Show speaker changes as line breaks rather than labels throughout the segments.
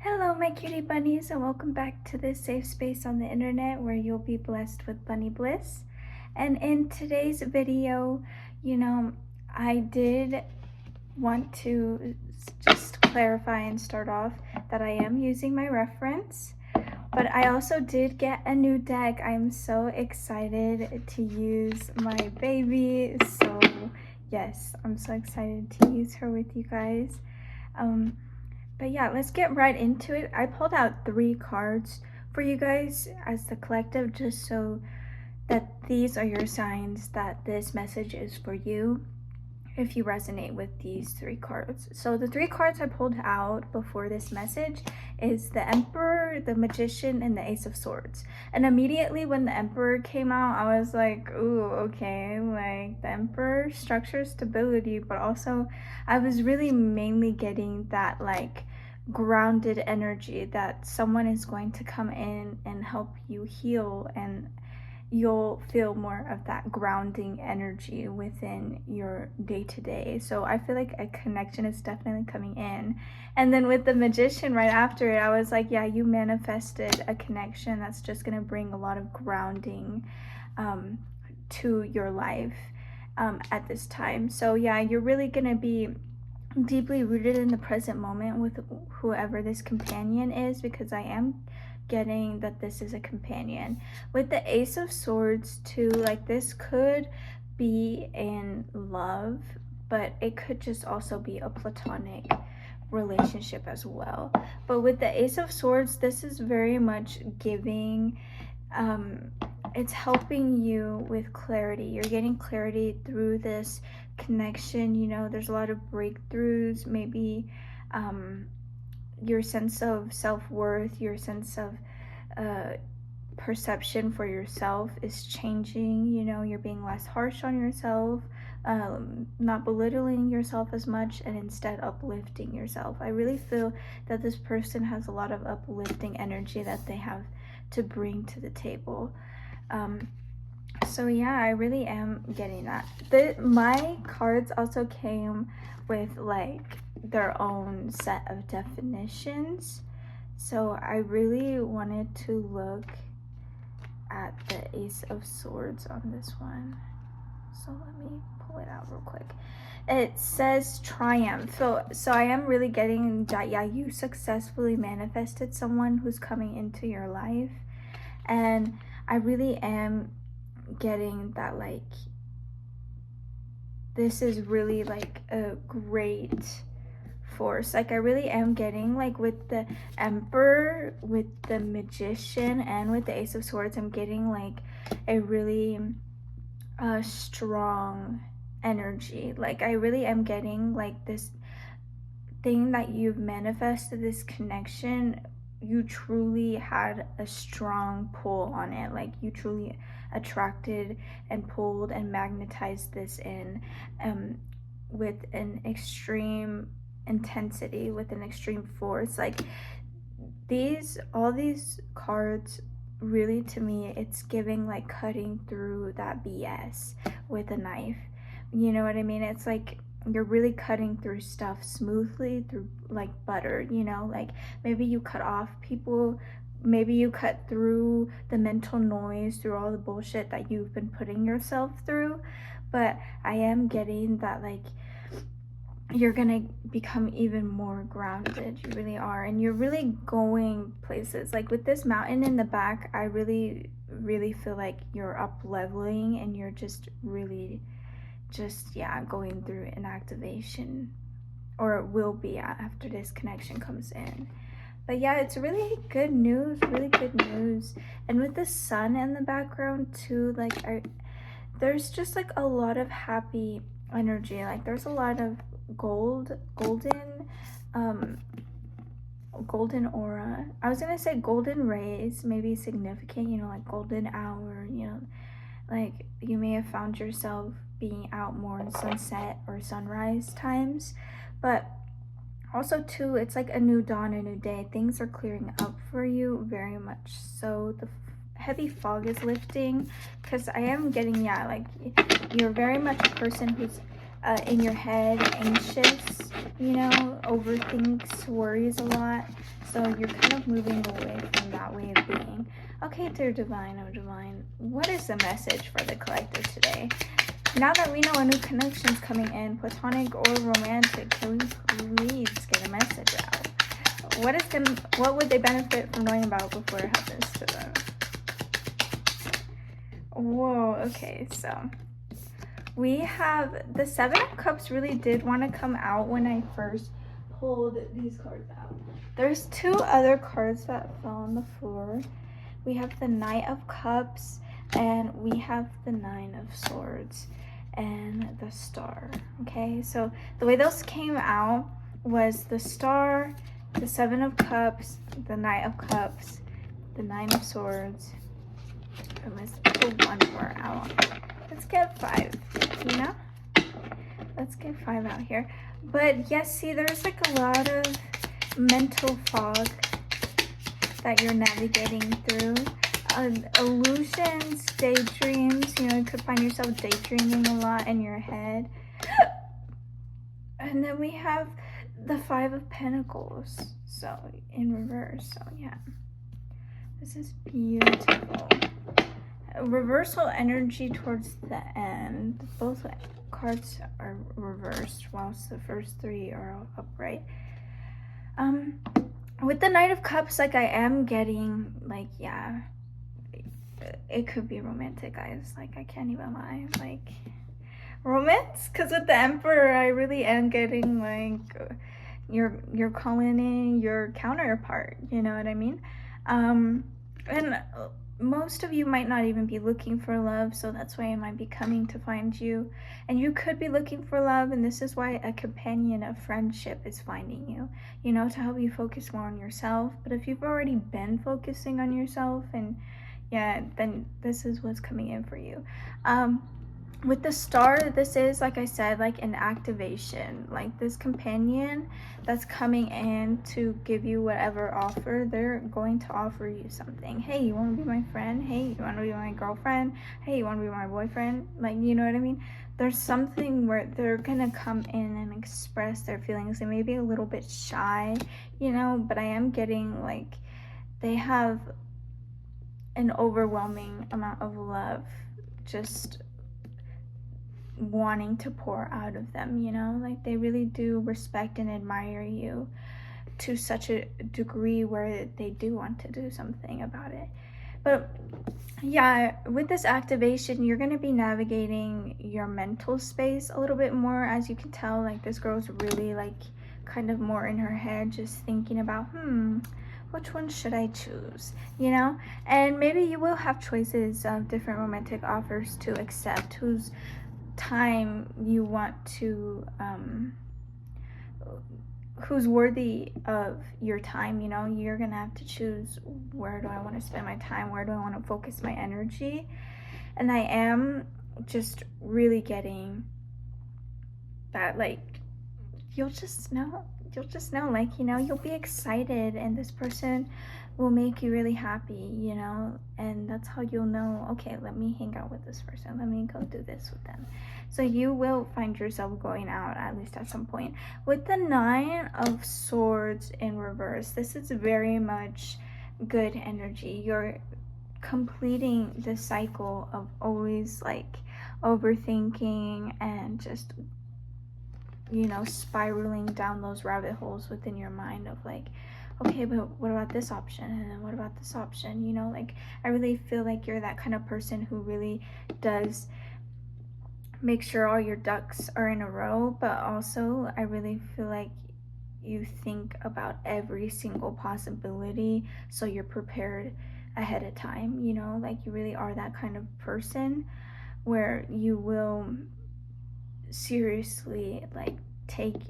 Hello, my cutie bunnies, and welcome back to this safe space on the internet where you'll be blessed with bunny bliss. And in today's video, I did want to just clarify and start off that I am using my reference, but I also did get a new deck. I'm so excited to use my baby. So yes, I'm so excited to use her with you guys. But yeah, let's get right into it. I pulled out 3 cards for you guys as the collective, just so that these are your signs that this message is for you if you resonate with these 3 cards. So the 3 cards I pulled out before this message is the Emperor, the Magician, and the Ace of Swords. And immediately when the Emperor came out, I was like, ooh, okay, like the Emperor, structure, stability, but also I was really mainly getting that like grounded energy that someone is going to come in and help you heal, and you'll feel more of that grounding energy within your day-to-day. So I feel like a connection is definitely coming in. And then with the Magician right after it, I was like, yeah, you manifested a connection that's just going to bring a lot of grounding to your life at this time. So yeah, you're really going to be deeply rooted in the present moment with whoever this companion is, because I am getting that this is a companion. With the Ace of Swords too, like this could be in love, but it could just also be a platonic relationship as well. But with the Ace of Swords, this is very much giving, it's helping you with clarity. You're getting clarity through this connection. There's a lot of breakthroughs, maybe your sense of self-worth, your sense of perception for yourself is changing. You're being less harsh on yourself, not belittling yourself as much, and instead uplifting yourself. I really feel that this person has a lot of uplifting energy that they have to bring to the table. So yeah, I really am getting that. My cards also came with like their own set of definitions. So I really wanted to look at the Ace of Swords on this one. So let me pull it out real quick. It says triumph. So I am really getting that, yeah, you successfully manifested someone who's coming into your life. And I really am getting that, like, this is really like a great force. Like I really am getting, like, with the Emperor, with the Magician, and with the Ace of Swords, I'm getting like a really strong energy. Like I really am getting like this thing that you've manifested, this connection, you truly had a strong pull on it. Like you truly attracted and pulled and magnetized this in with an extreme intensity, with an extreme force. Like all these cards, really, to me, it's giving like cutting through that BS with a knife. You know what I mean? It's like you're really cutting through stuff smoothly, through like butter. Like maybe you cut off people, maybe you cut through the mental noise, through all the bullshit that you've been putting yourself through. But I am getting that, like, you're gonna become even more grounded. You really are, and you're really going places. Like with this mountain in the back, I really feel like you're up leveling, and you're just really going through an activation, or it will be after this connection comes in. But yeah, it's really good news. And with the sun in the background too, like there's just like a lot of happy energy. Like there's a lot of golden aura. I was gonna say golden rays, maybe significant, like golden hour. Like you may have found yourself being out more in sunset or sunrise times, but also too, it's like a new dawn, a new day. Things are clearing up for you, very much so. The heavy fog is lifting, because I am getting, yeah, like you're very much a person who's in your head, anxious, you know, overthinks, worries a lot. So you're kind of moving away from that way of being. Okay, dear Divine, oh Divine, what is the message for the collective today? Now that we know a new connection's coming in, platonic or romantic, can we please get a message out? What would they benefit from knowing about before it happens to them? Whoa, okay, so we have the Seven of Cups. Really did want to come out when I first pulled these cards out. There's two other cards that fell on the floor. We have the Knight of Cups and we have the Nine of Swords and the Star. Okay, so the way those came out was the Star, the Seven of Cups, the Knight of Cups, the Nine of Swords, and let's pull one more out. Let's get 5, you know? Let's get 5 out here. But yes, see, there's like a lot of mental fog that you're navigating through. Illusions, daydreams, you know, you could find yourself daydreaming a lot in your head. And then we have the 5 of Pentacles, so in reverse. So yeah, this is beautiful. Reversal energy towards the end. Both cards are reversed whilst the first 3 are upright. With the Knight of Cups, like I am getting like, yeah, it could be romantic, guys. Like I can't even lie, like romance, because with the Emperor I really am getting like you're calling in your counterpart, you know what I mean? And most of you might not even be looking for love, so that's why I might be coming to find you. And you could be looking for love, and this is why a companion of friendship is finding you, you know, to help you focus more on yourself. But if you've already been focusing on yourself, and yeah, then this is what's coming in for you. With the Star, this is, like I said, like an activation. Like this companion that's coming in to give you whatever offer, they're going to offer you something. Hey, you want to be my friend? Hey, you want to be my girlfriend? Hey, you want to be my boyfriend? Like, you know what I mean? There's something where they're gonna come in and express their feelings. They may be a little bit shy, you know, but I am getting like they have an overwhelming amount of love just wanting to pour out of them, you know, like they really do respect and admire you to such a degree where they do want to do something about it. But yeah, with this activation, you're going to be navigating your mental space a little bit more. As you can tell, like this girl's really like kind of more in her head, just thinking about which one should I choose, you know? And maybe you will have choices of different romantic offers to accept, whose time you want to who's worthy of your time, you know? You're gonna have to choose, where do I want to spend my time, where do I want to focus my energy? And I am just really getting that, like, you'll just know, like, you know, you'll be excited and this person will make you really happy, you know, and that's how you'll know, okay, let me hang out with this person, let me go do this with them. So you will find yourself going out at least at some point. With the Nine of Swords in reverse, this is very much good energy. You're completing the cycle of always like overthinking and just, you know, spiraling down those rabbit holes within your mind of like, okay, but what about this option? And then what about this option? You know, like I really feel like you're that kind of person who really does make sure all your ducks are in a row, but also I really feel like you think about every single possibility so you're prepared ahead of time, you know, like you really are that kind of person where you will seriously like take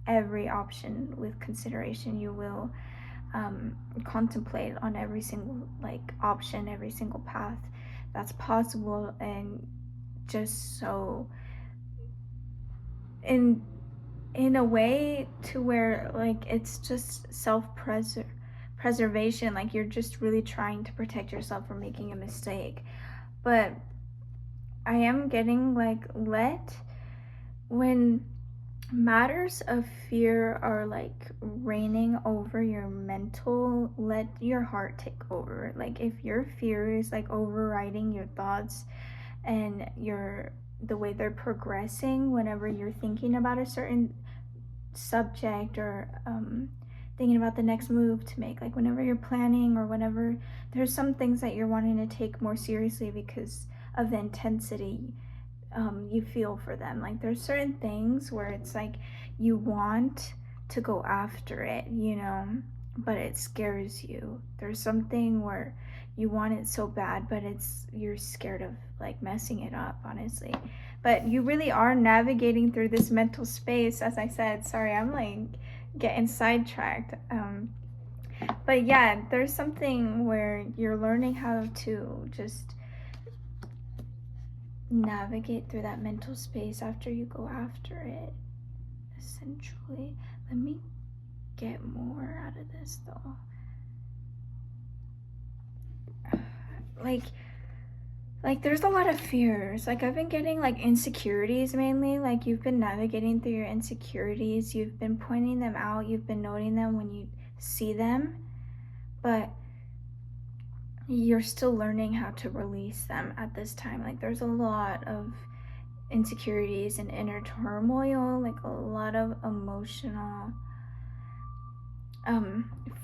every option with consideration. You will contemplate on every single like option, every single path that's possible, and just so in a way to where like it's just self-preservation, like you're just really trying to protect yourself from making a mistake. But I am getting like, let when matters of fear are like reigning over your mental, let your heart take over. Like if your fear is like overriding your thoughts and the way they're progressing whenever you're thinking about a certain subject, or thinking about the next move to make, like whenever you're planning, or whenever there's some things that you're wanting to take more seriously because of the intensity you feel for them. Like there's certain things where it's like you want to go after it, but it scares you. There's something where you want it so bad, but you're scared of like messing it up, honestly. But you really are navigating through this mental space, as I said. Sorry, I'm like getting sidetracked. But yeah, there's something where you're learning how to just navigate through that mental space after you go after it, essentially. Let me get more out of this though. Like there's a lot of fears. Like I've been getting like insecurities mainly. Like you've been navigating through your insecurities, you've been pointing them out, you've been noting them when you see them, but you're still learning how to release them at this time. Like there's a lot of insecurities and inner turmoil, like a lot of emotional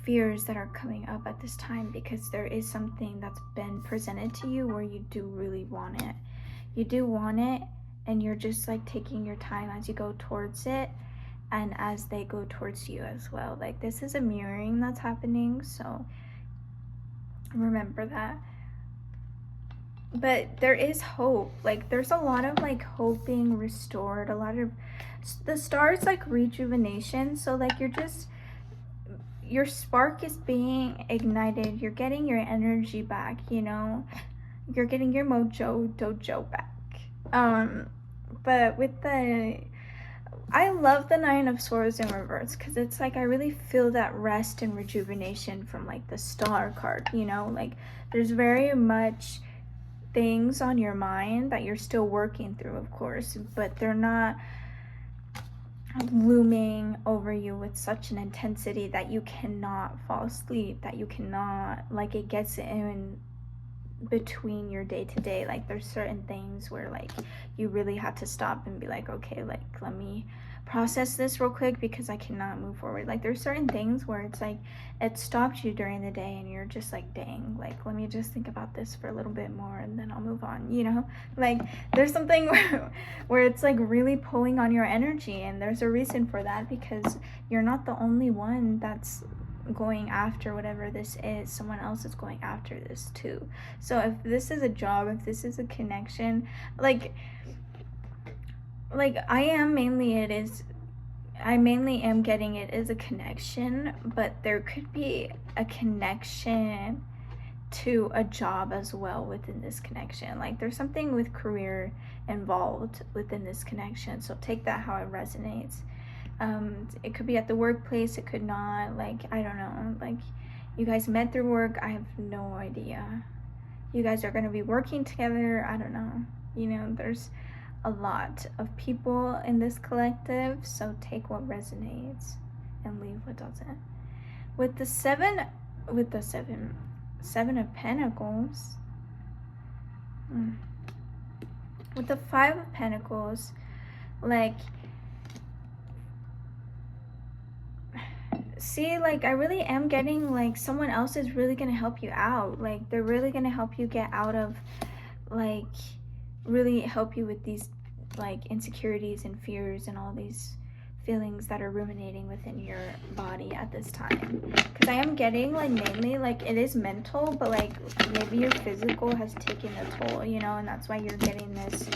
fears that are coming up at this time, because there is something that's been presented to you where you do really want it. You do want it, and you're just like taking your time as you go towards it, and as they go towards you as well. Like this is a mirroring that's happening, so remember that. But there is hope. Like there's a lot of like hope being restored, a lot of the stars like rejuvenation. So like your spark is being ignited, you're getting your energy back, you're getting your mojo dojo back. But with I love the Nine of Swords in reverse, because it's like I really feel that rest and rejuvenation from like the Star card, like there's very much things on your mind that you're still working through, of course, but they're not looming over you with such an intensity that you cannot fall asleep, that you cannot, like it gets in between your day to day. Like there's certain things where like you really have to stop and be like, okay, like let me process this real quick because I cannot move forward. Like there's certain things where it's like it stopped you during the day and you're just like, dang, like let me just think about this for a little bit more and then I'll move on, like there's something where it's like really pulling on your energy, and there's a reason for that, because you're not the only one that's going after whatever this is. Someone else is going after this too. So if this is a job, if this is a connection, like I mainly am getting it as a connection, but there could be a connection to a job as well within this connection. Like there's something with career involved within this connection, so take that how it resonates. It could be at the workplace, it could not, like I don't know, like you guys met through work, I have no idea. You guys are going to be working together, I don't know, there's a lot of people in this collective, so take what resonates and leave what doesn't. With the seven of Pentacles, with the Five of Pentacles, like see, like I really am getting like someone else is really gonna help you out. Like they're really gonna help you get out of, like really help you with these like insecurities and fears and all these feelings that are ruminating within your body at this time. Because I am getting like mainly like it is mental, but like maybe your physical has taken a toll, and that's why you're getting this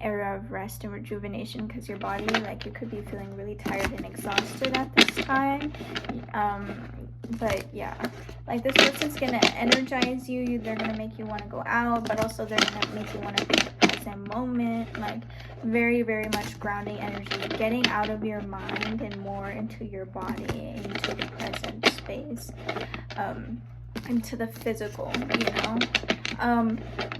era of rest and rejuvenation, because your body, like you could be feeling really tired and exhausted at this time. But yeah, like this person's gonna energize you, they're gonna make you want to go out, but also they're gonna make you want to be in the present moment. Like very, very much grounding energy, getting out of your mind and more into your body, into the present space. into the physical, you know.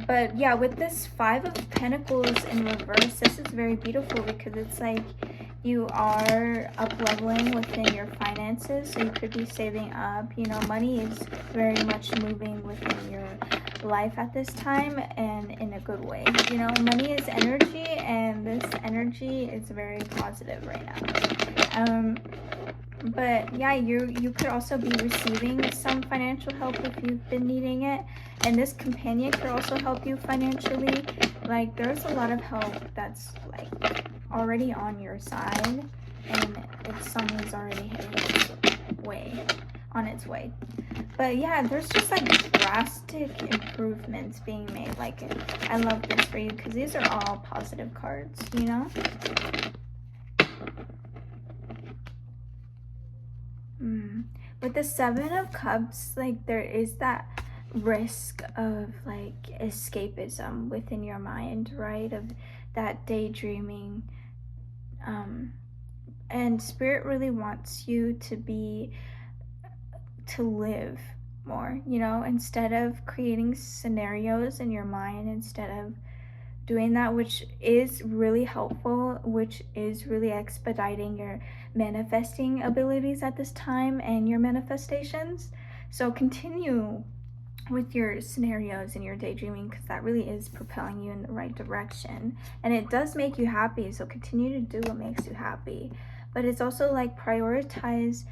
But yeah, with this Five of Pentacles in reverse, this is very beautiful because it's like you are up leveling within your finances. So you could be saving up, you know, money is very much moving within your life at this time, and in a good way. You know, money is energy, and this energy is very positive right now. But yeah, you could also be receiving some financial help if you've been needing it, and this companion could also help you financially. Like, there's a lot of help that's like already on your side, and if someone's already on its way. But yeah, there's just like drastic improvements being made. Like, I love this for you because these are all positive cards, you know. With the Seven of Cups, like, there is that risk of like escapism within your mind, right? Of that daydreaming. And Spirit really wants you to live more, you know, instead of creating scenarios in your mind, instead of doing that, which is really helpful, which is really expediting your manifesting abilities at this time and your manifestations. So continue with your scenarios and your daydreaming, because that really is propelling you in the right direction, and it does make you happy. So continue to do what makes you happy, but it's also like prioritize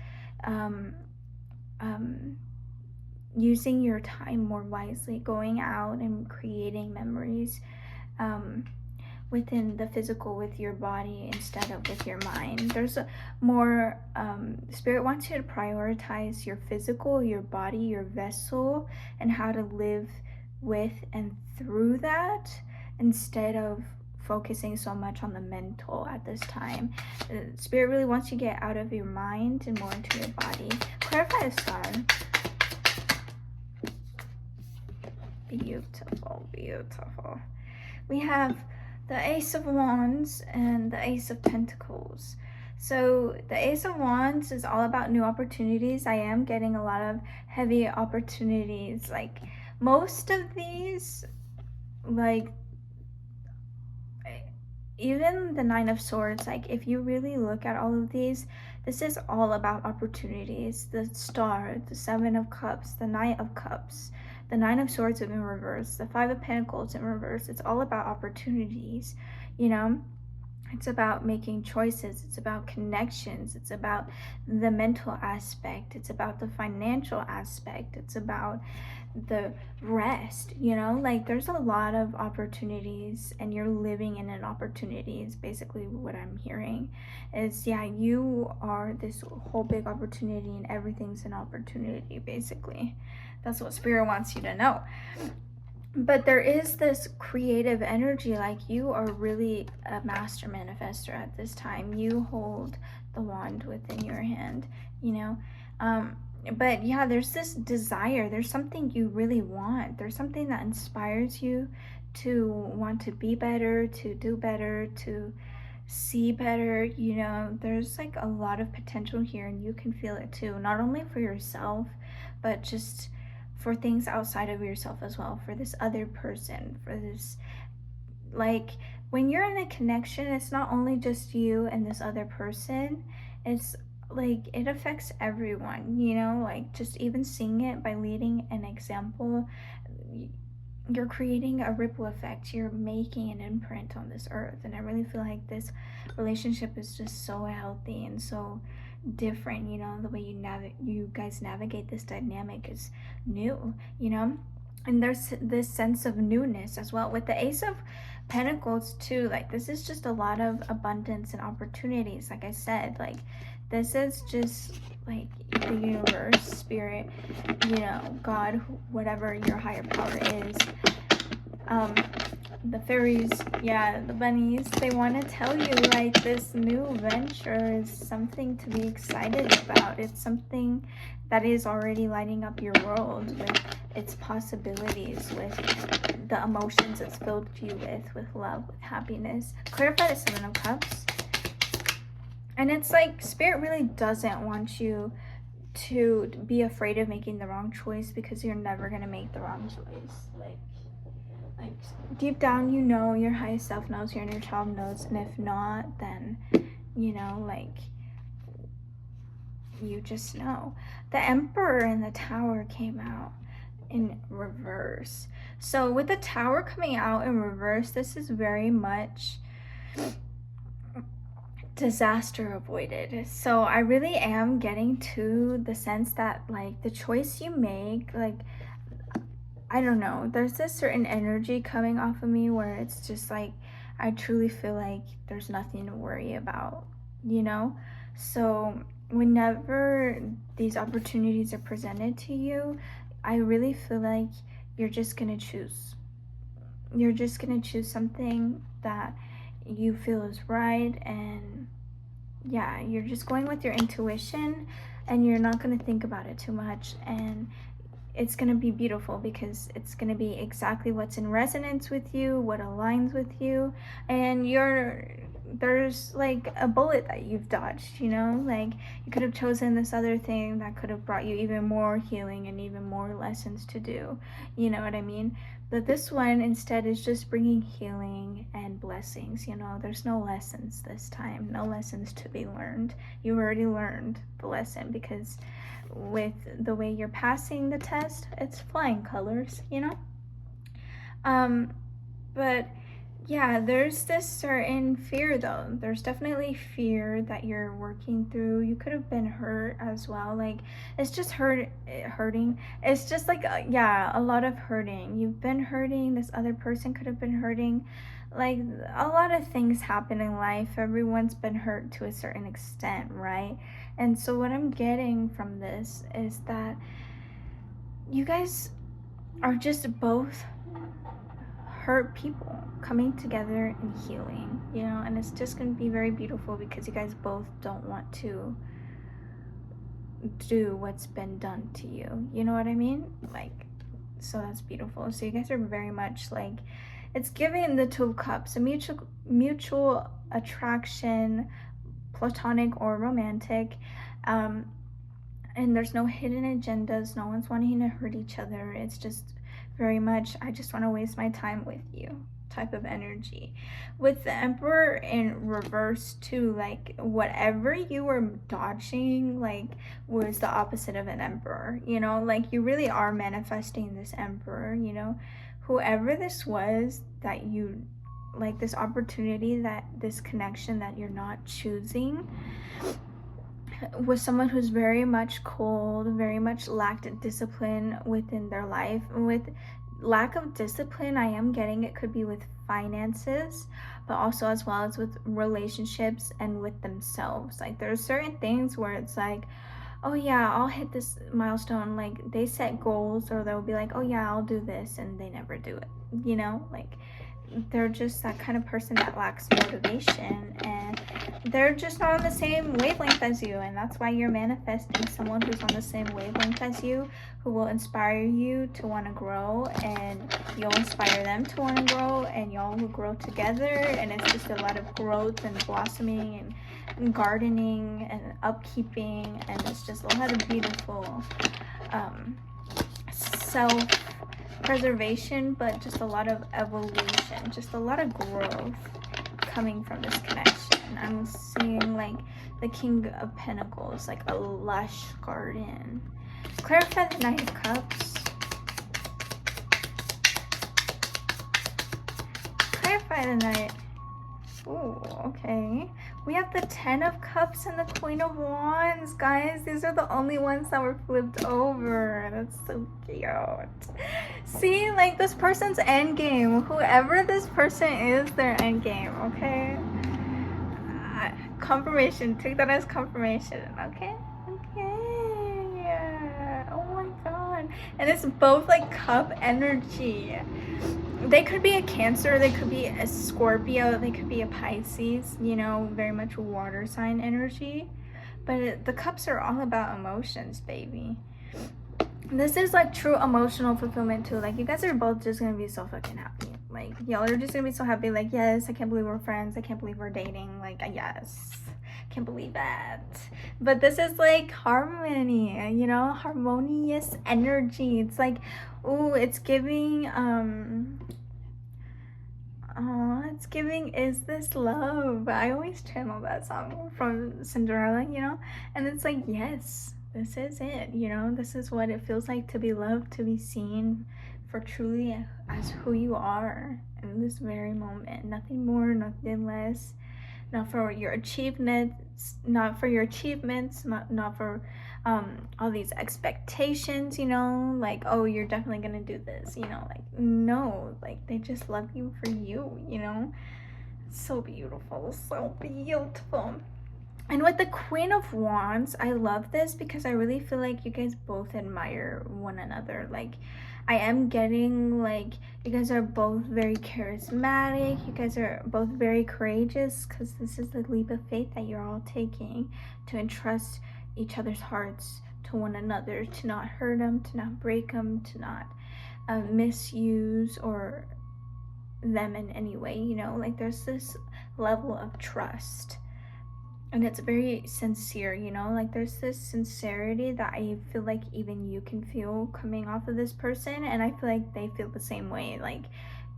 using your time more wisely, going out and creating memories within the physical, with your body instead of with your mind. There's a more Spirit wants you to prioritize your physical, your body, your vessel, and how to live with and through that, instead of focusing so much on the mental at this time. Spirit really wants you to get out of your mind and more into your body. Clarify the star. Beautiful, beautiful. We have the Ace of Wands and the Ace of Pentacles. So the Ace of Wands is all about new opportunities. I am getting a lot of heavy opportunities. Like, most of these, like, even the Nine of Swords, like, if you really look at all of these, this is all about opportunities. The Star, the Seven of Cups, the Knight of Cups, the Nine of Swords in reverse, the Five of Pentacles in reverse. It's all about opportunities, you know. It's about making choices. It's about connections. It's about the mental aspect. It's about the financial aspect. It's about the rest, you know. Like, there's a lot of opportunities, and you're living in an opportunity is basically what I'm hearing. Is, yeah, you are this whole big opportunity, and everything's an opportunity, basically. That's what Spirit wants you to know. But there is this creative energy, like, you are really a master manifester at this time. You hold the wand within your hand, you know. But yeah, there's this desire. There's something you really want. There's something that inspires you to want to be better, to do better, to see better, you know. There's like a lot of potential here, and you can feel it too, not only for yourself, but just for things outside of yourself as well, for this other person, for this, like, when you're in a connection, it's not only just you and this other person, it's like it affects everyone, you know. Like, just even seeing it by leading an example, you're creating a ripple effect. You're making an imprint on this earth, and I really feel like this relationship is just so healthy and so different, you know. The way you guys navigate this dynamic is new, you know. And there's this sense of newness as well with the Ace of Pentacles too. Like, this is just a lot of abundance and opportunities. Like I said, like, this is just like the universe, Spirit, you know, God, whatever your higher power is, the fairies, yeah, the bunnies, they want to tell you, like, this new venture is something to be excited about. It's something that is already lighting up your world with its possibilities, with the emotions it's filled you with love, with happiness. Clarify the Seven of Cups. And it's like Spirit really doesn't want you to be afraid of making the wrong choice, because you're never gonna make the wrong choice. Like deep down, you know, your highest self knows, your inner child knows, and if not, then you know, like you just know. The Emperor in the Tower came out in reverse. So with the Tower coming out in reverse, this is very much disaster avoided. So I really am getting to the sense that like the choice you make, like I don't know, there's this certain energy coming off of me where it's just like I truly feel like there's nothing to worry about, you know? So whenever these opportunities are presented to you, I really feel like you're just gonna choose. You're just gonna choose something that you feel is right, and yeah, you're just going with your intuition, and you're not gonna think about it too much, and it's gonna be beautiful because it's gonna be exactly what's in resonance with you, what aligns with you, and there's like a bullet that you've dodged, you know? Like you could have chosen this other thing that could have brought you even more healing and even more lessons to do, you know what I mean? But this one instead is just bringing healing and blessings, you know? There's no lessons this time, no lessons to be learned. You already learned the lesson, because with the way you're passing the test, it's flying colors, you know? But yeah, there's this certain fear though. There's definitely fear that you're working through. You could have been hurt as well. Like it's just hurting. It's just like yeah, a lot of hurting. You've been hurting. This other person could have been hurting. Like a lot of things happen in life. Everyone's been hurt to a certain extent, right? And so what I'm getting from this is that you guys are just both hurt people coming together and healing, you know, and it's just going to be very beautiful because you guys both don't want to do what's been done to you, you know what I mean? Like, so that's beautiful. So you guys are very much like, it's giving the Two of Cups, a mutual attraction, platonic or romantic, and there's no hidden agendas. No one's wanting to hurt each other. It's just very much, I just want to waste my time with you type of energy. With the Emperor in reverse too, like whatever you were dodging like was the opposite of an Emperor, you know? Like you really are manifesting this Emperor, you know? Whoever this was that you, like this opportunity, that this connection that you're not choosing, was someone who's very much cold, very much lacked discipline within their life. With lack of discipline, I am getting it could be with finances, but also as well as with relationships and with themselves. Like there are certain things where it's like, oh yeah, I'll hit this milestone. Like they set goals, or they'll be like, oh yeah, I'll do this, and they never do it, you know? Like they're just that kind of person that lacks motivation, and they're just not on the same wavelength as you, and that's why you're manifesting someone who's on the same wavelength as you, who will inspire you to want to grow, and you'll inspire them to want to grow, and y'all will grow together, and it's just a lot of growth and blossoming and gardening and upkeeping, and it's just a lot of beautiful self-preservation, but just a lot of evolution, just a lot of growth coming from this connection. I'm seeing like the King of Pentacles, like a lush garden. Clarify the Knight of Cups. Clarify the Knight. Oh, okay. We have the Ten of Cups and the Queen of Wands, guys. These are the only ones that were flipped over. That's so cute. See, like this person's end game. Whoever this person is, their end game, okay? Confirmation. Take that as confirmation, okay? Okay. Yeah. Oh my god. And it's both like cup energy. They could be a Cancer, they could be a Scorpio, they could be a Pisces, you know, very much water sign energy. But the cups are all about emotions, baby. This is like true emotional fulfillment too. Like you guys are both just gonna be so fucking happy. Like y'all are just gonna be so happy. Like, yes, I can't believe we're friends. I can't believe we're dating. Like, yes. Can't believe that. But this is like harmony, you know, harmonious energy. It's like, oh, it's giving oh, it's giving Is This Love? I always channel that song from Cinderella, you know? And it's like, yes, this is it, you know? This is what it feels like to be loved, to be seen for truly as who you are in this very moment. Nothing more, nothing less. Not for your achievements, not for all these expectations, you know, like, oh, you're definitely gonna do this, you know, like, no, like, they just love you for you, you know. So beautiful, so beautiful. And with the Queen of Wands, I love this because I really feel like you guys both admire one another. Like, I am getting like you guys are both very charismatic. You guys are both very courageous because this is the leap of faith that you're all taking to entrust each other's hearts to one another, to not hurt them, to not break them, to not misuse or them in any way, you know. Like, there's this level of trust and it's very sincere, you know. Like, there's this sincerity that I feel like even you can feel coming off of this person, and I feel like they feel the same way. Like,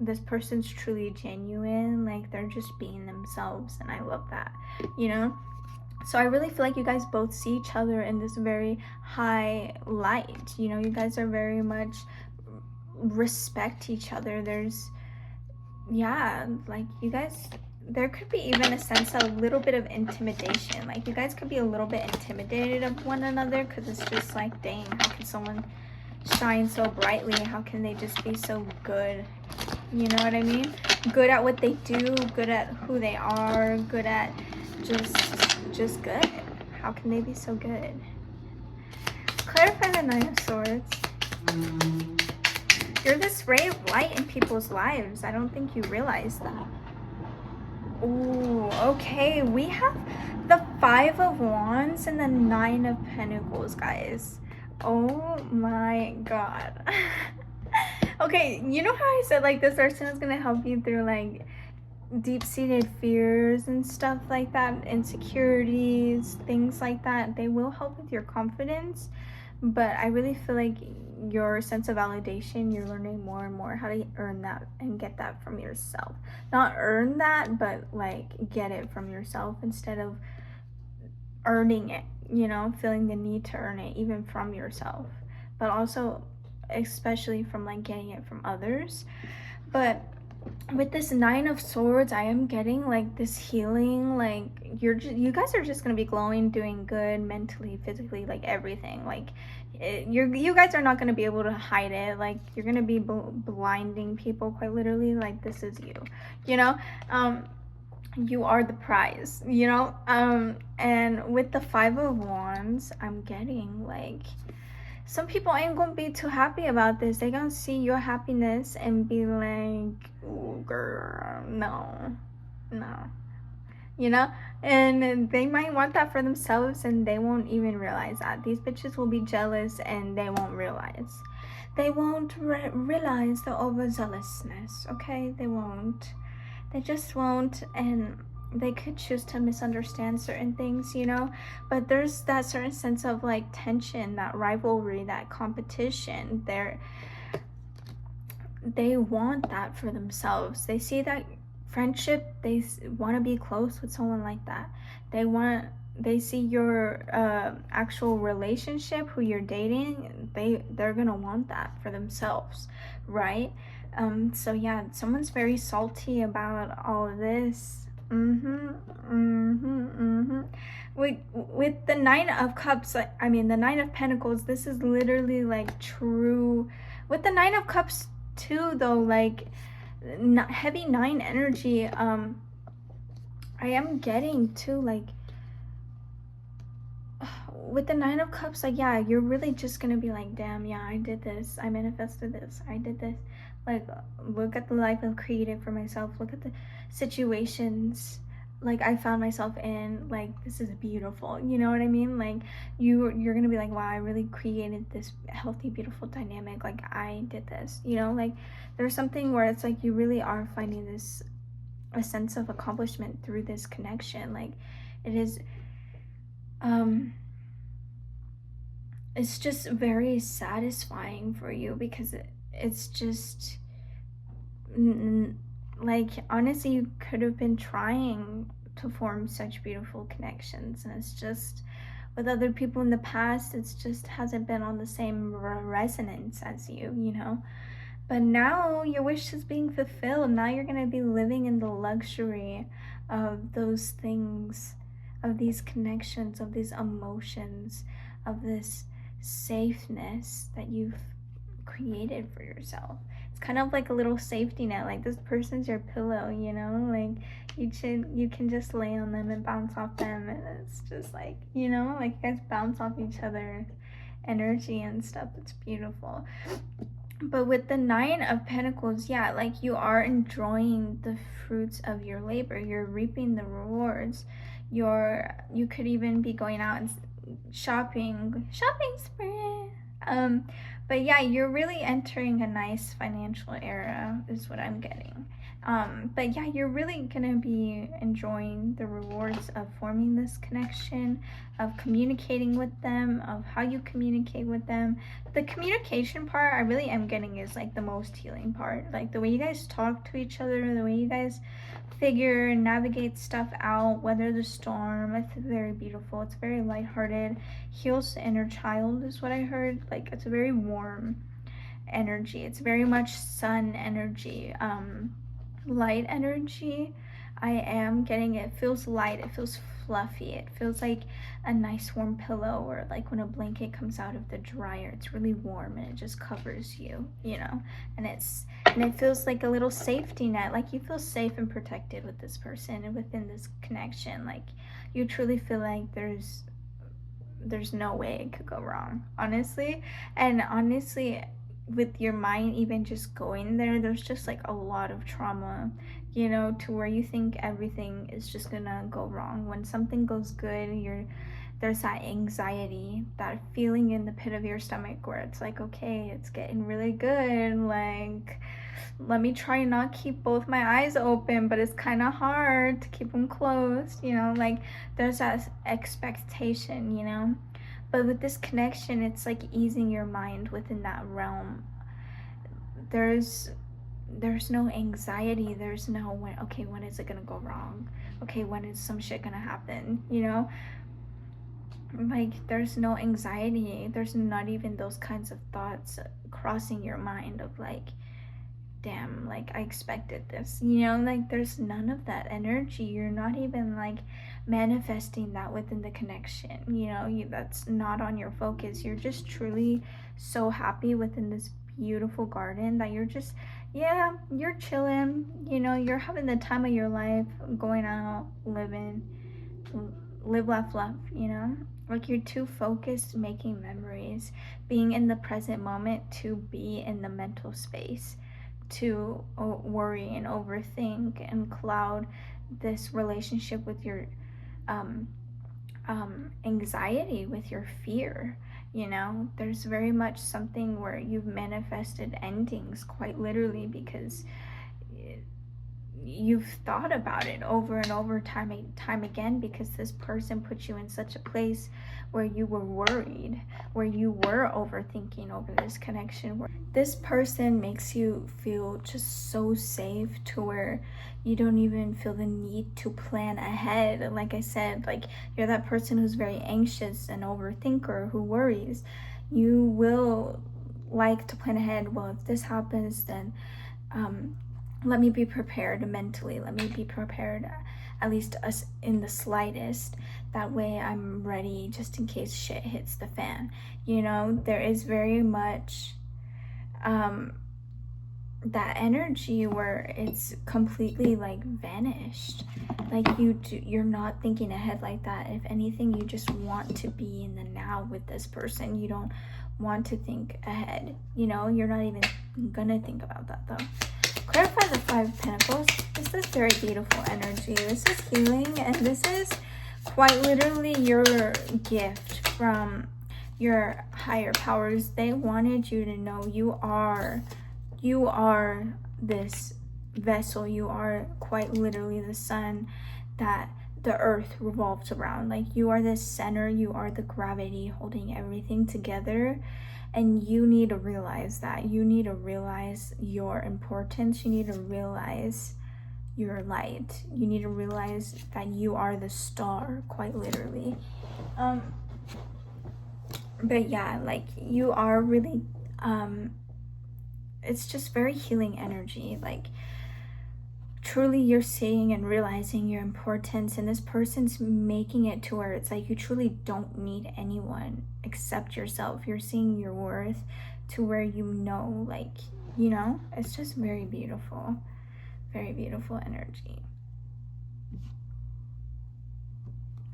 this person's truly genuine, like they're just being themselves, and I love that, you know. So I really feel like you guys both see each other in this very high light, you know. You guys are very much respect each other. There's, yeah, like, you guys, there could be even a sense of a little bit of intimidation. Like, you guys could be a little bit intimidated of one another because it's just like, dang, how can someone shine so brightly? How can they just be so good? You know what I mean? Good at what they do, good at who they are, good at just good. How can they be so good? Clarify the Nine of Swords. You're this ray of light in people's lives. I don't think you realize that. Ooh, okay. We have the Five of Wands and the Nine of Pentacles, guys. Oh my god. Okay, you know how I said, like, this person is gonna help you through, like, deep-seated fears and stuff like that, insecurities, things like that. They will help with your confidence, but I really feel like your sense of validation, you're learning more and more how to earn that and get that from yourself. Not earn that, but like get it from yourself instead of earning it, you know, feeling the need to earn it even from yourself, but also especially from like getting it from others. But with this Nine of Swords, I am getting like this healing. Like, you guys are just gonna be glowing, doing good mentally, physically, like everything. Like, you guys are not gonna be able to hide it. Like, you're gonna be blinding people quite literally. Like, this is you, you know. You are the prize, you know. And with the Five of Wands, I'm getting like, some people ain't gonna be too happy about this. They gonna see your happiness and be like, ooh, girl, no, you know. And they might want that for themselves, and they won't even realize that. These bitches will be jealous, and they won't realize. They won't realize the overzealousness, okay? They won't. They just won't, and they could choose to misunderstand certain things, you know. But there's that certain sense of like tension, that rivalry, that competition. They want that for themselves. They see that friendship, they want to be close with someone like that. They see your actual relationship, who you're dating, they're gonna want that for themselves, right? So yeah, someone's very salty about all of this. With the Nine of Cups, I mean the Nine of Pentacles, this is literally like true. With the Nine of Cups too, though, like heavy nine energy, I am getting too, like, with the Nine of Cups, like, yeah, you're really just gonna be like, damn, yeah, I did this, I manifested this, I did this. Like, look at the life I've created for myself, look at the situations like I found myself in, like, this is beautiful, you know what I mean? Like, you're gonna be like, wow, I really created this healthy, beautiful dynamic, like, I did this, you know. Like, there's something where it's like you really are finding a sense of accomplishment through this connection. Like, it is it's just very satisfying for you, because it's just like, honestly, you could have been trying to form such beautiful connections, and it's just with other people in the past, it's just hasn't been on the same resonance as you know. But now your wish is being fulfilled. Now you're going to be living in the luxury of those things, of these connections, of these emotions, of this safeness that you've created for yourself. It's kind of like a little safety net. Like, this person's your pillow, you know? Like, you can just lay on them and bounce off them, and it's just like, you know, like, you guys bounce off each other energy and stuff. It's beautiful. But with the 9 of Pentacles, yeah, like, you are enjoying the fruits of your labor. You're reaping the rewards. You could even be going out and shopping spree. But yeah, you're really entering a nice financial era, is what I'm getting. But yeah, you're really gonna be enjoying the rewards of forming this connection, of communicating with them, of how you communicate with them. The communication part, I really am getting, is like the most healing part. Like, the way you guys talk to each other, the way you guys figure and navigate stuff out, weather the storm. It's very beautiful. It's very lighthearted. Heals the inner child, is what I heard. Like, it's a very warm energy. It's very much sun energy, light energy. I am getting it. It feels light. It feels fluffy. It feels like a nice warm pillow, or like when a blanket comes out of the dryer. It's really warm and it just covers you, you know. And it feels like a little safety net. Like, you feel safe and protected with this person and within this connection. Like, you truly feel like there's no way it could go wrong, honestly. And honestly, with your mind even just going there's just like a lot of trauma, you know, to where you think everything is just gonna go wrong. When something goes good, there's that anxiety, that feeling in the pit of your stomach where it's like, okay, it's getting really good, like, let me try not keep both my eyes open, but it's kind of hard to keep them closed, you know. Like, there's that expectation, you know. But with this connection, it's like easing your mind within that realm. There's no anxiety. There's no when is it gonna go wrong? Okay, when is some shit gonna happen? You know? Like, there's no anxiety. There's not even those kinds of thoughts crossing your mind of like, damn, like, I expected this, you know. Like, there's none of that energy. You're not even like manifesting that within the connection, you know. That's not on your focus. You're just truly so happy within this beautiful garden that you're just, yeah, you're chilling, you know. You're having the time of your life, going out, living, live, laugh, love, you know. Like, you're too focused making memories, being in the present moment to be in the mental space to worry and overthink and cloud this relationship with your anxiety, with your fear, you know. There's very much something where you've manifested endings, quite literally, because you've thought about it over and over, time again, because this person put you in such a place where you were worried, where you were overthinking over this connection, where this person makes you feel just so safe to where you don't even feel the need to plan ahead. Like I said, like, you're that person who's very anxious and overthinker, who worries. You will like to plan ahead. Well, if this happens, then let me be prepared mentally. Let me be prepared, at least us in the slightest. That way I'm ready just in case shit hits the fan. You know, there is very much that energy where it's completely like vanished. Like, you're not thinking ahead like that. If anything, you just want to be in the now with this person. You don't want to think ahead. You know, you're not even gonna think about that though. Clarify the 5 of Pentacles. This is very beautiful energy. This is healing, and this is quite literally your gift from your higher powers. They wanted you to know you are this vessel. You are quite literally the sun that the earth revolves around. Like, you are the center, you are the gravity holding everything together. And you need to realize that. You need to realize your importance. You need to realize your light. You need to realize that you are the star, quite literally. But yeah, like, you are really, it's just very healing energy. Like, truly you're seeing and realizing your importance, and this person's making it to where it's like you truly don't need anyone except yourself. You're seeing your worth to where like, it's just very beautiful energy.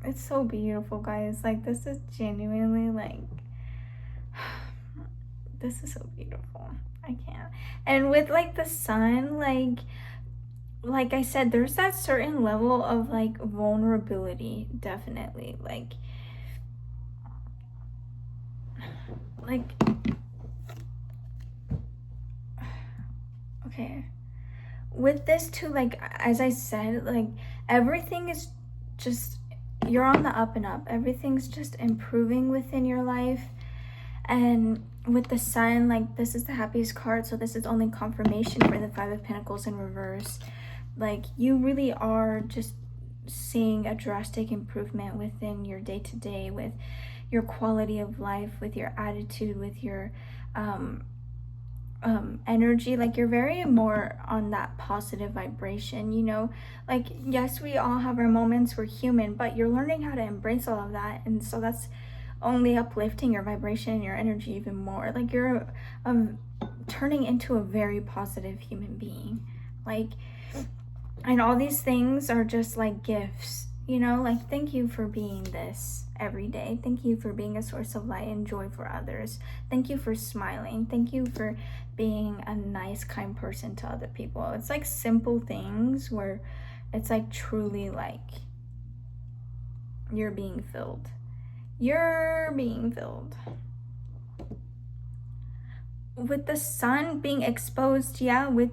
It's so beautiful, guys. Like, this is genuinely, like, this is so beautiful. I can't. And with, like, the sun, like I said, there's that certain level of, like, vulnerability, definitely. Like, okay. With this too, like, as I said, like, everything is just, you're on the up and up. Everything's just improving within your life. And with the sun, like, this is the happiest card, so this is only confirmation for the Five of Pentacles in reverse. Like, you really are just seeing a drastic improvement within your day-to-day, with your quality of life, with your attitude, with your energy. Like, you're very more on that positive vibration, like, yes, we all have our moments, we're human, but you're learning how to embrace all of that, and so that's only uplifting your vibration and your energy even more. Like, you're turning into a very positive human being. Like, and all these things are just like gifts, like, thank you for being this every day. Thank you for being a source of light and joy for others. Thank you for smiling. Thank you for being a nice, kind person to other people. It's like simple things where it's like truly like you're being filled. You're being filled. With the sun being exposed, yeah, with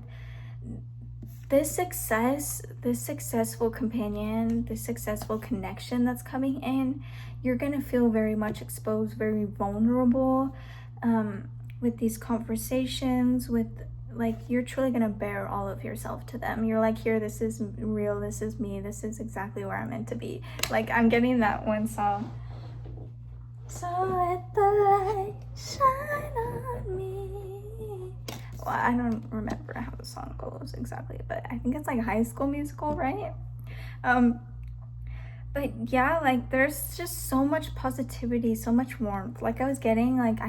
this success, this successful companion, this successful connection that's coming in, you're gonna feel very much exposed, very vulnerable with these conversations, with, like, you're truly gonna bare all of yourself to them. You're like, here, this is real, this is me, this is exactly where I'm meant to be. Like, I'm getting that one song. So let the light shine on me. Well, I don't remember how the song goes exactly, but I think it's like High School Musical, right? But yeah, like, there's just so much positivity, so much warmth. Like, I was getting, like,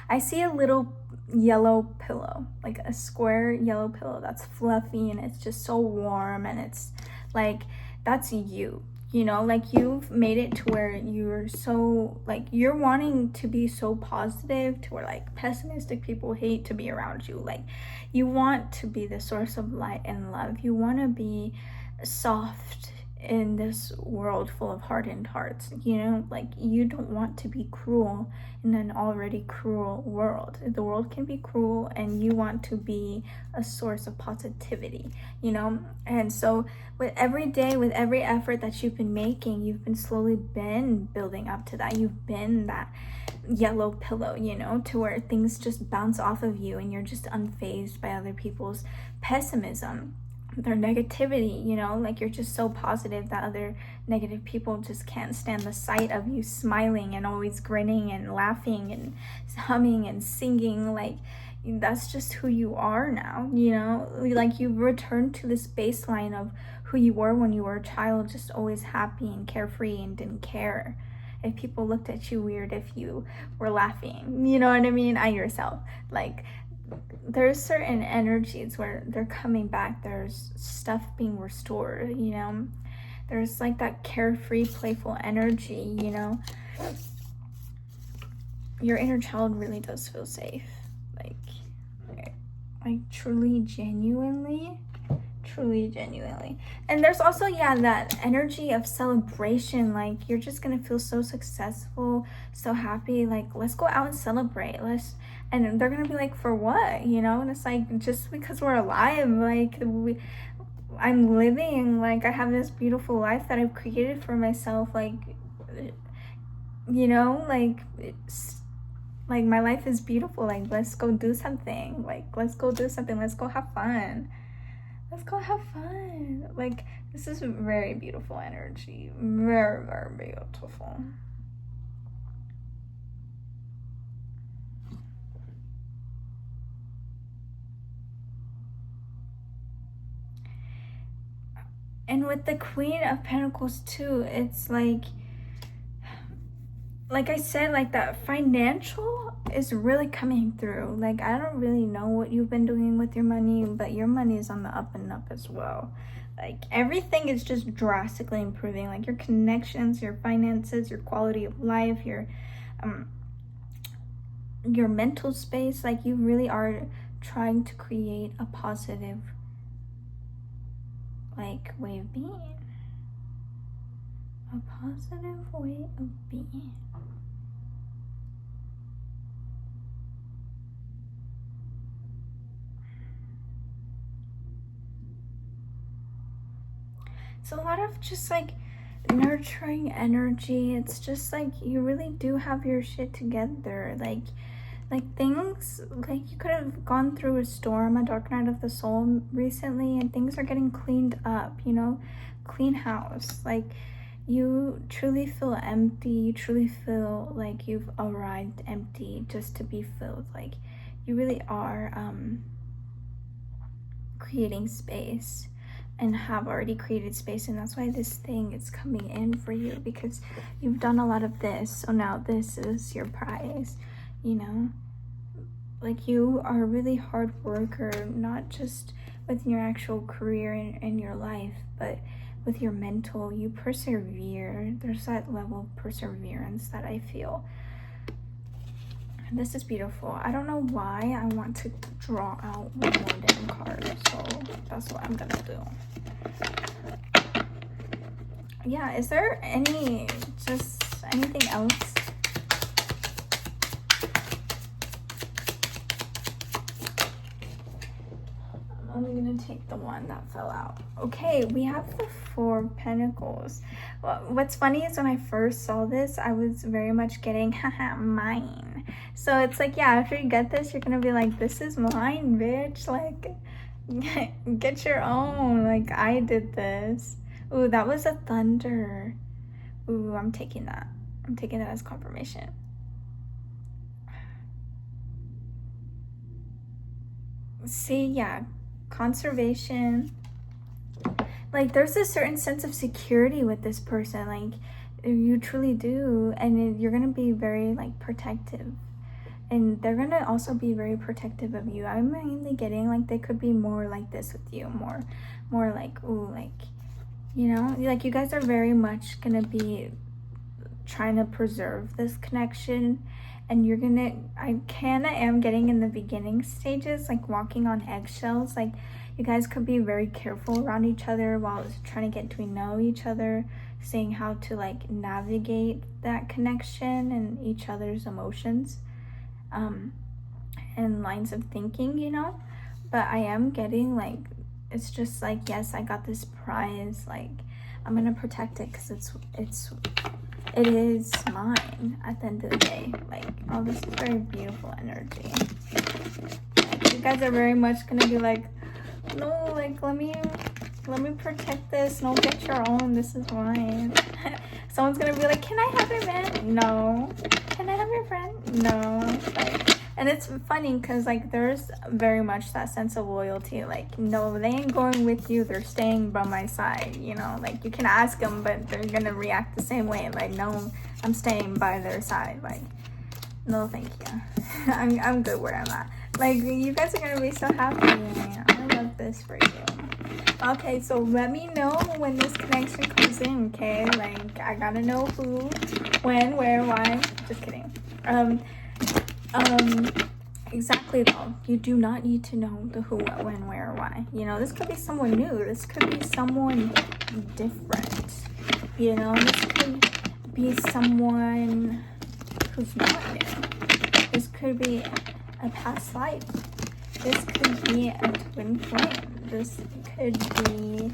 I see a little yellow pillow, like a square yellow pillow that's fluffy, and it's just so warm, and it's like, that's you. Like, you've made it to where you're so, like, you're wanting to be so positive to where, like, pessimistic people hate to be around you. Like, you want to be the source of light and love. You want to be soft in this world full of hardened hearts. Like, you don't want to be cruel in an already cruel world. The world can be cruel, and you want to be a source of positivity, and so with every day, with every effort that you've been making, you've been slowly building up to that. You've been that yellow pillow, to where things just bounce off of you, and you're just unfazed by other people's pessimism, their negativity, like, you're just so positive that other negative people just can't stand the sight of you smiling and always grinning and laughing and humming and singing. Like, that's just who you are now, like, you've returned to this baseline of who you were when you were a child, just always happy and carefree and didn't care if people looked at you weird if you were laughing, you know what I mean, at yourself. Like, there's certain energies where they're coming back. There's stuff being restored, there's like that carefree, playful energy, your inner child really does feel safe. Like truly, genuinely. And there's also, yeah, that energy of celebration. Like, you're just gonna feel so successful, so happy. Like, let's go out and celebrate. And they're gonna be like, for what? And it's like, just because we're alive. Like, I'm living, like, I have this beautiful life that I've created for myself, like, you know, like, it's like my life is beautiful. Like, let's go do something. Like, let's go do something. Let's go have fun. Let's go have fun. Like, this is very beautiful energy. Very, very beautiful. And with the Queen of Pentacles too, it's like I said, like, that financial is really coming through. Like, I don't really know what you've been doing with your money, but your money is on the up and up as well. Like, everything is just drastically improving. Like, your connections, your finances, your quality of life, your mental space. Like, you really are trying to create a positive, like, way of being. A positive way of being. It's a lot of just like nurturing energy. It's just like you really do have your shit together. Like things, like, you could have gone through a storm, a dark night of the soul recently, and things are getting cleaned up, you know, clean house. Like, you truly feel empty. You truly feel like you've arrived empty just to be filled. Like, you really are creating space and have already created space, and that's why this thing is coming in for you, because you've done a lot of this. So now this is your prize, you know. Like, you are a really hard worker, not just with your actual career and your life, but with your mental. You persevere. There's that level of perseverance that I feel. This is beautiful. I don't know why I want to draw out one more damn card, so that's what I'm gonna do. Yeah, is there anything else? I'm only gonna take the one that fell out. Okay, we have the Four of Pentacles. Well, what's funny is when I first saw this, I was very much getting, haha, mine. So it's like, yeah, after you get this, you're gonna be like, this is mine, bitch. Like, get your own. Like, I did this. Ooh, that was a thunder. Ooh, I'm taking that. I'm taking that as confirmation. See, yeah, conservation. Like, there's a certain sense of security with this person. Like, you truly do. And you're gonna be very, like, protective. And they're gonna also be very protective of you. I'm mainly getting, like, they could be more like this with you. More like, ooh, like, you know, like, you guys are very much gonna be trying to preserve this connection. And you're gonna, I am getting in the beginning stages, like, walking on eggshells. Like, you guys could be very careful around each other while trying to get to know each other, seeing how to, like, navigate that connection and each other's emotions and lines of thinking, you know. But I am getting, like, it's just like, yes, I got this prize. Like, I'm gonna protect it because it is mine at the end of the day. Like, oh, this is very beautiful energy. Like, you guys are very much gonna be like, no, like, let me protect this. No, get your own. This is mine. Someone's gonna be like, can I have your man? No. Can I have your friend? No. Like, and it's funny because, like, there's very much that sense of loyalty. Like, no, they ain't going with you. They're staying by my side, you know. Like, you can ask them, but they're gonna react the same way. Like, no, I'm staying by their side. Like, no, thank you. I'm good where I'm at. Like, you guys are gonna be so happy. I love this for you. Okay, so let me know when this connection comes in, okay? Like, I gotta know who, when, where, why. Just kidding. Exactly, though. You do not need to know the who, when, where, why. You know, this could be someone new. This could be someone different. You know, this could be someone who's not new. This could be a past life. This could be a twin flame. This could be,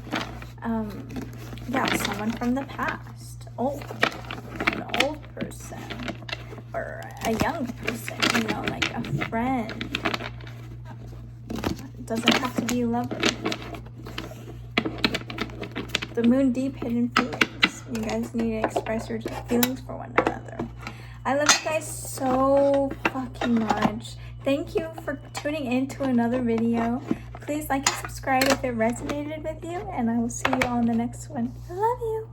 yeah, someone from the past. An old person. Or a young person, you know, like a friend. It doesn't have to be lovely. The moon, deep hidden feelings. You guys need to express your feelings for one another. I love you guys so fucking much. Thank you for tuning in to another video. Please like and subscribe if it resonated with you, and I will see you all in the next one. I love you.